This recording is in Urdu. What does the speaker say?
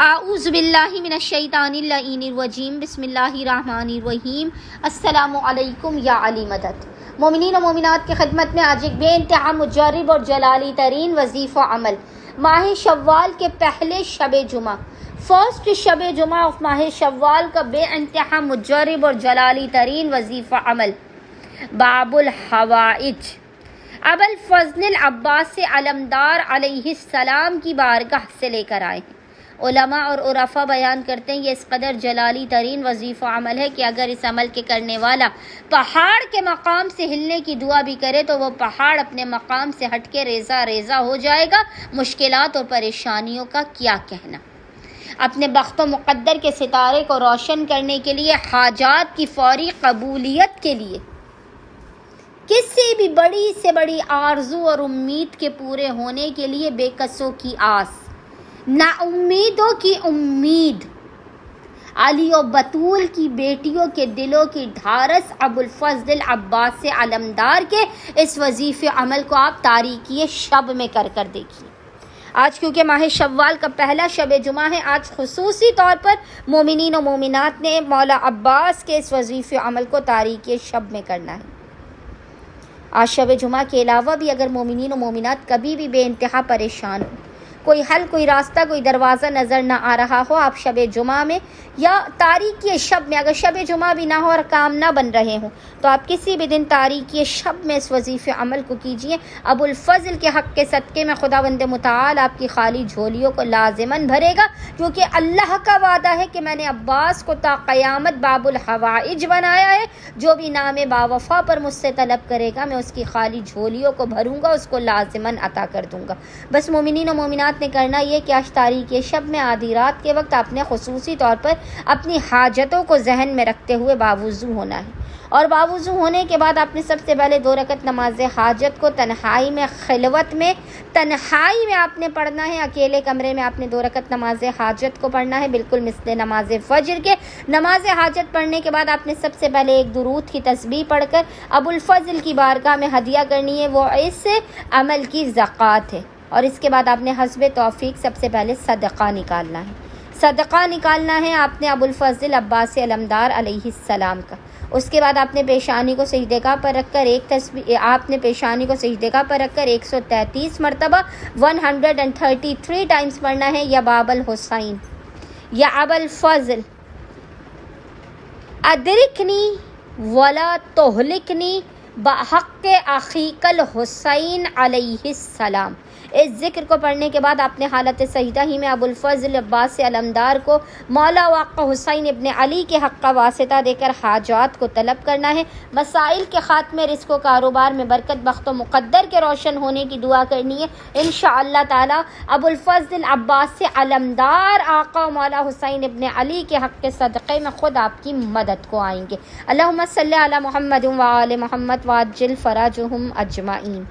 اعوذ باللہ من الشیطان اللعین الرجیم بسم اللہ الرحمن الرحیم۔ السلام علیکم یا علی مدد۔ مومنین و مومنات کی خدمت میں آج ایک بے انتہا مجرب اور جلالی ترین وظیفہ عمل، ماہ شوال کے پہلے شب جمعہ، فرسٹ شب جمعہ آف ماہ شوال کا بے انتہا مجرب اور جلالی ترین وظیفہ عمل، باب الحوائج، ابوالفضل العباس علمدار علیہ السلام کی بارگاہ سے لے کر آئے ہیں۔ علماء اور عرفاء بیان کرتے ہیں یہ اس قدر جلالی ترین وظیفہ عمل ہے کہ اگر اس عمل کے کرنے والا پہاڑ کے مقام سے ہلنے کی دعا بھی کرے تو وہ پہاڑ اپنے مقام سے ہٹ کے ریزہ ریزہ ہو جائے گا۔ مشکلات اور پریشانیوں کا کیا کہنا۔ اپنے بخت و مقدر کے ستارے کو روشن کرنے کے لیے، حاجات کی فوری قبولیت کے لیے، کسی بھی بڑی سے بڑی آرزو اور امید کے پورے ہونے کے لیے، بے کسوں کی آس، نا امیدوں کی امید، علی و بطول کی بیٹیوں کے دلوں کی ڈھارس، ابوالفضل عباس علمدار کے اس وظیفے عمل کو آپ تاریکی شب میں کر دیکھیے۔ آج کیونکہ ماہ شوال کا پہلا شب جمعہ ہے، آج خصوصی طور پر مومنین و مومنات نے مولا عباس کے اس وظیفے عمل کو تاریکی شب میں کرنا ہے۔ آج شب جمعہ کے علاوہ بھی اگر مومنین و مومنات کبھی بھی بے انتہا پریشان ہوں، کوئی حل، کوئی راستہ، کوئی دروازہ نظر نہ آ رہا ہو، آپ شب جمعہ میں یا تاریکی شب میں، اگر شب جمعہ بھی نہ ہو اور کام نہ بن رہے ہوں تو آپ کسی بھی دن تاریکی شب میں اس وظیفے عمل کو کیجیے۔ ابوالفضل کے حق کے صدقے میں خداوند متعال آپ کی خالی جھولیوں کو لازماً بھرے گا، کیونکہ اللہ کا وعدہ ہے کہ میں نے عباس کو تا قیامت باب الحوائج بنایا ہے۔ جو بھی نام باوفا پر مجھ سے طلب کرے گا میں اس کی خالی جھولیوں کو بھروں گا، اس کو لازماً عطا کر دوں گا۔ بس مومنین و مومنات نے کرنا یہ کہ آج تاریکی شب میں آدھی رات کے وقت آپ نے خصوصی طور پر اپنی حاجتوں کو ذہن میں رکھتے ہوئے باوضو ہونا ہے، اور باوضو ہونے کے بعد آپ نے سب سے پہلے 2 رکعت نماز حاجت کو تنہائی میں، خلوت میں، تنہائی میں آپ نے پڑھنا ہے۔ اکیلے کمرے میں آپ نے 2 رکعت نماز حاجت کو پڑھنا ہے، بالکل مثل نماز فجر کے۔ نماز حاجت پڑھنے کے بعد آپ نے سب سے پہلے ایک درود کی تسبیح پڑھ کر ابوالفضل کی بارگاہ میں ہدیہ کرنی ہے، وہ اس عمل کی زکوٰۃ ہے، اور اس کے بعد آپ نے حسب توفیق سب سے پہلے صدقہ نکالنا ہے۔ صدقہ نکالنا ہے آپ نے ابوالفضل عباس علمدار علیہ السلام کا۔ اس کے بعد آپ نے پیشانی کو سجدہ پر رکھ کر آپ نے پیشانی کو سجدہ پر رکھ کر 133 مرتبہ 133 ٹائمز پڑھنا ہے، یا باب الحسین، یا ابوالفضل ادرکنی ولا تہلکنی بحق اخیک الحسین علیہ السلام۔ اس ذکر کو پڑھنے کے بعد آپ نے حالت سجدہ ہی میں ابوالفضل عباس علمدار کو مولا واقع حسین ابن علی کے حق کا واسطہ دے کر حاجات کو طلب کرنا ہے، مسائل کے خاتمے، رزق و کاروبار میں برکت، بخت و مقدر کے روشن ہونے کی دعا کرنی ہے۔ انشاءاللہ تعالی ابوالفضل عباس علمدار آقا مولا حسین ابن علی کے حق کے صدقے میں خود آپ کی مدد کو آئیں گے۔ اللہم صلی علی محمد و آل محمد وعجل فرجہم اجمعین۔